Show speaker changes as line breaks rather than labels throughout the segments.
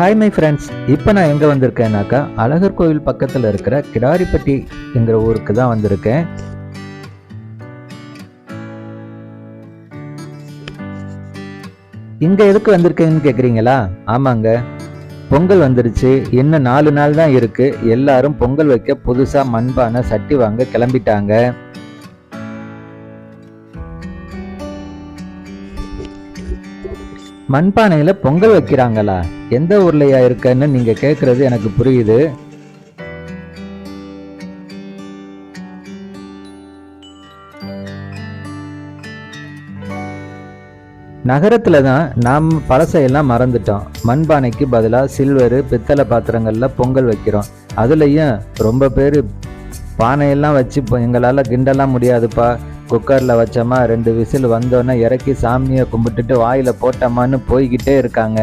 Hi my friends, இப்போ நான் எங்கே வந்திருக்கேன்னாக்கா அழகர் கோவில் பக்கத்தில் இருக்கிற கிடாரிப்பட்டி என்கிற ஊருக்கு தான் வந்திருக்கேன். இங்கே எதுக்கு வந்திருக்கேன்னு கேட்குறீங்களா? ஆமாங்க, பொங்கல் வந்துருச்சு. இன்னும் 4 நாள் தான் இருக்கு. எல்லாரும் பொங்கல் வைக்க புதுசாக மண்பானை சட்டி வாங்க கிளம்பிட்டாங்க. மண்பானையில் பொங்கல் வைக்கிறாங்களா? எந்த ஊர்லையா இருக்கன்னு நீங்க கேட்கறது எனக்கு புரியுது. நகரத்துல தான் நாம் பழசையெல்லாம் மறந்துட்டோம். மண்பானைக்கு பதிலாக சில்வரு பித்தளை பாத்திரங்கள்ல பொங்கல் வைக்கிறோம். அதுலயும் ரொம்ப பேர் பானையெல்லாம் வச்சு எங்களால் கிண்டலாம் முடியாதுப்பா, குக்கரில் வச்சோமா 2 விசில் வந்தோன்னே இறக்கி சாமியை கும்பிட்டுட்டு வாயில் போட்டோமான்னு போய்கிட்டே இருக்காங்க.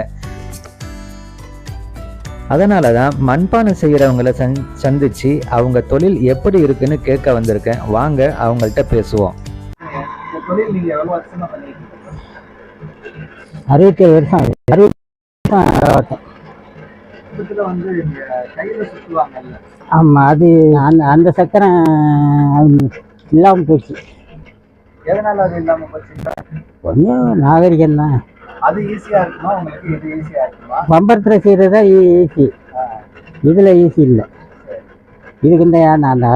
அதனால தான் மண்பானை செய்கிறவங்கள சந்திச்சு அவங்க தொழில் எப்படி இருக்குன்னு கேட்க வந்திருக்கேன். வாங்க அவங்கள்ட்ட பேசுவோம்.
67 வருஷம். 60 ஆமாம், அது அந்த சக்கரம் இல்லாமல் போச்சு.
எதனால அது இல்லாம போச்சுங்க?
கொஞ்சம் நாகரிகம் தான்.
அது ஈஸியா இருக்குமா உங்களுக்கு? இது ஈஸியா இருக்குமா?
பம்பரத்தில் செய்கிறதா ஈஸி, இதில் ஈஸி இல்லை. இதுக்கு இந்த அந்த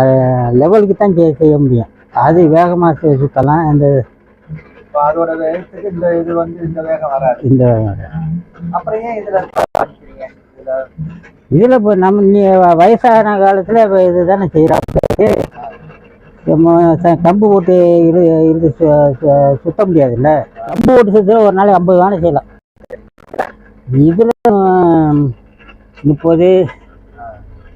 லெவலுக்கு தான் செய்ய முடியும். அது வேகமாக சுற்றலாம். இந்த
அதோட வேகத்துக்கு இந்த இது வந்து இந்த வேகம் வராது.
இந்த
அப்புறம் ஏன்
இதில் இப்போ நம்ம வயசான காலத்தில் இப்போ இது தானே செய்கிறாங்க. கம்பு போட்டு இருந்து சுத்த முடியாதுல்ல. கம்பு போட்டு சுற்ற ஒரு நாளைக்கு 50 தானே செய்யலாம். இதில் 30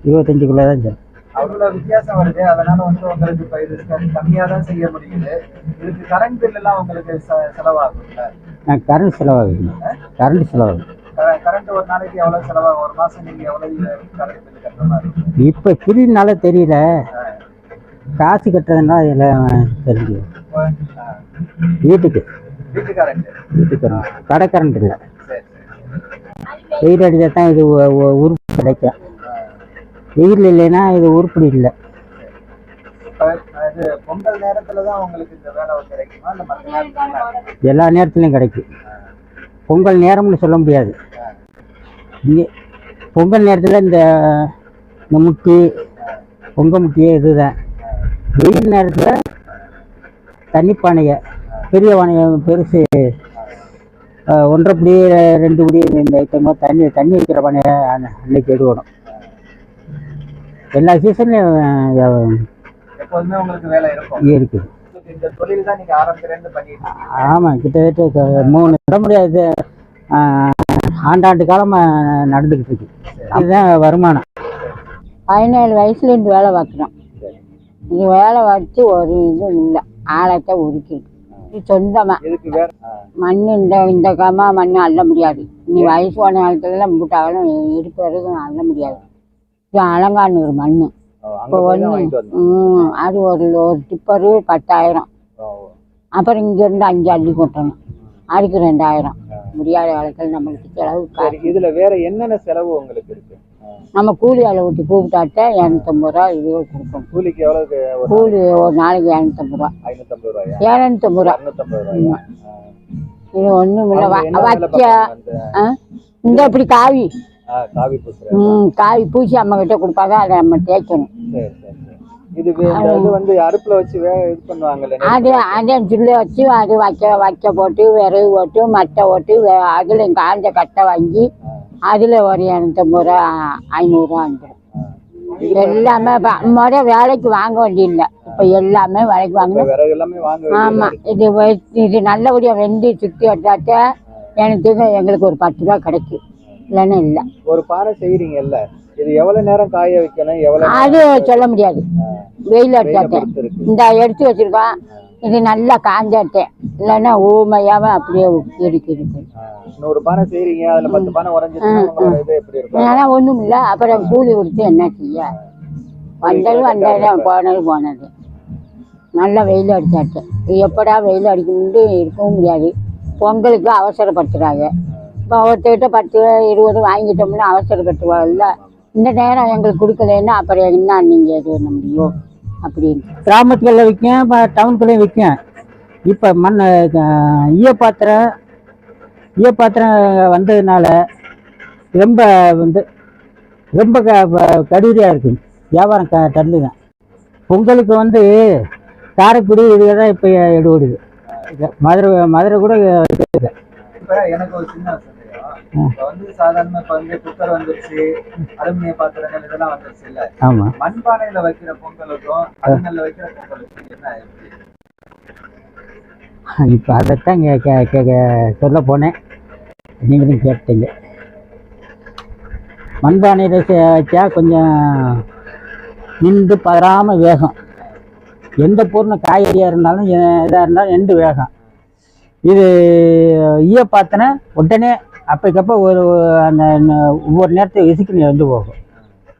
25 கிலோ தான் செய்யலாம்.
அவ்வளோ வித்தியாசம் வருது. அதனால வந்து உங்களுக்கு இப்போ இது கம்மியாக தான் செய்ய முடியுது. இதுக்கு கரண்ட் பில் எல்லாம் உங்களுக்கு செலவாகும்ல?
கரண்ட் செலவாகுது.
கரண்ட் ஒரு நாளைக்கு எவ்வளோ செலவாகும்? ஒரு மாதம் நீங்கள் எவ்வளோ கரண்ட் பில் கட்டுற மாதிரி?
இப்போ ஃப்ரீனால தெரியல, காசு கட்டுறதுனா இதில் தெரிஞ்சு. வீட்டுக்கு கடை கரண்ட் இல்லை. வெயில் அடித்தா தான் இது உருப்படி கிடைக்கும். வெயில் இல்லைன்னா இது உருப்படி இல்லை.
பொங்கல் நேரத்துல தான் உங்களுக்கு இந்த வேலை கிடைக்குமா இல்லை மற்ற நேரத்துல?
எல்லா நேரத்துலையும் கிடைக்கும். பொங்கல் நேரம்னு சொல்ல முடியாது. இங்கே பொங்கல் நேரத்தில் இந்த முட்டி பொங்கல் முட்டியே இதுதான். வெயில் நேரத்தில் தண்ணி பானையை பெரிய பானையை பெருசு 1.5 படி 2 படி இந்த ஐட்டமோ தண்ணி வைக்கிற பானையை அன்னைக்கு எடுக்கணும். எல்லா சீசன்லையும்
எப்போதுமே உங்களுக்கு வேலை இருக்கும்
இருக்குது.
இந்த தொழில் தான் நீங்கள் ஆரம்பிக்கிறேன்னு பண்ணிட்டு?
ஆமாம், கிட்டத்தட்ட 3 இட முடியாது. ஆண்டாண்டு காலமாக நடந்துக்கிட்டு இருக்கு. இதுதான் வருமானம். 17 வயசுலேருந்து வேலை பார்க்குறோம். இது வேலை வச்சு ஒரு இதுவும் இல்லை. ஆழத்தை உருக்கிட்டு சொந்தமாக மண் இந்த காலமாக மண் அள்ள முடியாது. நீ வயசு போன காலத்துலலாம் மூட்டாலும் இருக்க வரைக்கும் அள்ள முடியாது. இது அலங்காநூறு மண். இப்போ அது ஒரு டிப்பரு 10,000. அப்புறம் இங்கேருந்து 5 அள்ளி கொட்டணும். அதுக்கு 2,000. முடியாத காலத்தில் நம்மளுக்கு செலவு.
இதில் வேற என்னென்ன செலவு உங்களுக்கு இருக்கு?
நம்ம கூலி ஆளை விட்டு கூப்பிட்டாட்ட 250 ரூபா இதுவே கொடுப்போம்.
கூலிக்கு எவ்வளவு?
கூலி ஒரு நாளைக்கு 250 ரூபா. 750 ரூபா. இது ஒன்றும் இல்லை. வச்ச இந்த இப்படி காவி பூசி அம்மா கிட்ட கொடுப்பாங்க. அதை நம்ம தேய்க்கணும்.
இது வந்து அடுப்புல வச்சு இது பண்ணுவாங்கல்ல,
அதே ஜில்ல வச்சு அது வைக்க போட்டு விறகு போட்டு மட்டை போட்டு அதுல காஞ்ச கட்டை வாங்கி அதுல ஒரு 250 ரூபா 500 ரூபா வந்துடும். எல்லாமே முறை வேலைக்கு வாங்க வேண்டியில்லை. இப்போ எல்லாமே வேலைக்கு வாங்கணும். ஆமா, இது நல்லபடியா வெந்து சுற்றி வச்சாட்ட எங்களுக்கு ஒரு 10 ரூபா கிடைக்கும். இல்லைன்னா இல்லை.
ஒரு பானை செய்யறீங்கல்ல, இது எவ்வளவு நேரம் காய வைக்கணும்?
அது சொல்ல முடியாது. வெயில் அடிச்சாட்டேன் இந்த எடுத்து வச்சிருக்கோம். இது நல்லா காஞ்சாட்டேன், இல்லைன்னா ஊமையாம அப்படியே இருக்கு.
100 பானை செய்யறீங்க, அதுல 10 பானை உடஞ்சிருச்சு.
ஆனா ஒண்ணும் இல்லை. அப்புறம் கூலி கொடுத்து என்ன செய்ய? வந்தது போனது. நல்லா வெயில் அடிச்சாட்டேன். எப்படா வெயில் அடிக்கணும்னு இருக்கவும் முடியாது. பொங்கலுக்கு அவசரப்படுத்துறாங்க. இப்போ ஒருத்தர்கிட்ட 10 20 வாங்கிட்டோம்னா அவசரப்பட்டுவாங்கல்ல. இந்த நேரம் எங்களுக்கு கொடுக்கலன்னா அப்புறம் என்ன நீங்கள் இது பண்ண முடியும் அப்படின்னு. கிராமத்துக்குள்ளே விற்கும், இப்போ டவுனுக்குள்ளேயும் விற்கும். இப்போ ஈயப்பாத்திரம் வந்ததுனால ரொம்ப ரொம்ப கடுதியாக இருக்கும். வியாபாரம் தள்ளு தான். பொங்கலுக்கு காரைக்குடி இதுக்கு தான் இப்போ எடுபடுது. மதுரை கூட இருக்குது.
இப்ப எனக்கு ஒரு சின்ன சந்தேகம். இப்ப சாதாரண இப்ப குக்கர் வந்துருச்சு, அலுமினிய பாத்திரங்கள் இதெல்லாம் வந்துருச்சு இல்ல?
ஆமா.
மண்பானையில வைக்கிற பொங்கலுக்கும் அலுமினியில வைக்கிற பொங்கலுக்கும் என்ன?
இப்போ அதைத்தான் சொல்ல போனேன், நீங்களும் கேட்டீங்க. மண்பானையில் வச்சா கொஞ்சம் நின்று பதறாமல் வேகம். எந்த பொருளும் காய்கறியாக இருந்தாலும் இதாக இருந்தாலும் நின்று வேகம். இது ஈயப்பாத்தினா உடனே அப்பைக்கப்போ அந்த ஒவ்வொரு நேரத்தையும் விசுக்கு வந்து போகும்.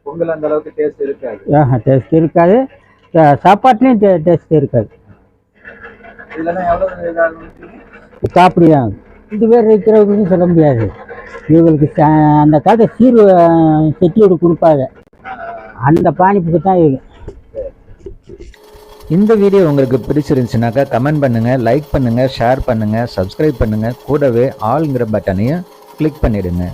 பொங்கல் அந்த அளவுக்கு டேஸ்ட் இருக்காது.
டேஸ்ட் இருக்காது. சாப்பாட்டுலேயும் டேஸ்ட் இருக்காது. காப்பிடி தான். 2 பேர் இருக்கிறவங்களுக்கும் சொல்ல முடியாது. இவங்களுக்கு அந்த காலத்தை செட்டியோடு கொடுப்பாங்க. அந்த பானிப்புக்கு தான் இருக்கு.
இந்த வீடியோ உங்களுக்கு பிடிச்சிருந்துச்சுனாக்கா கமெண்ட் பண்ணுங்கள், லைக் பண்ணுங்கள், ஷேர் பண்ணுங்கள், சப்ஸ்கிரைப் பண்ணுங்கள். கூடவே ஆல்ங்கிற பட்டனையும் கிளிக் பண்ணிவிடுங்க.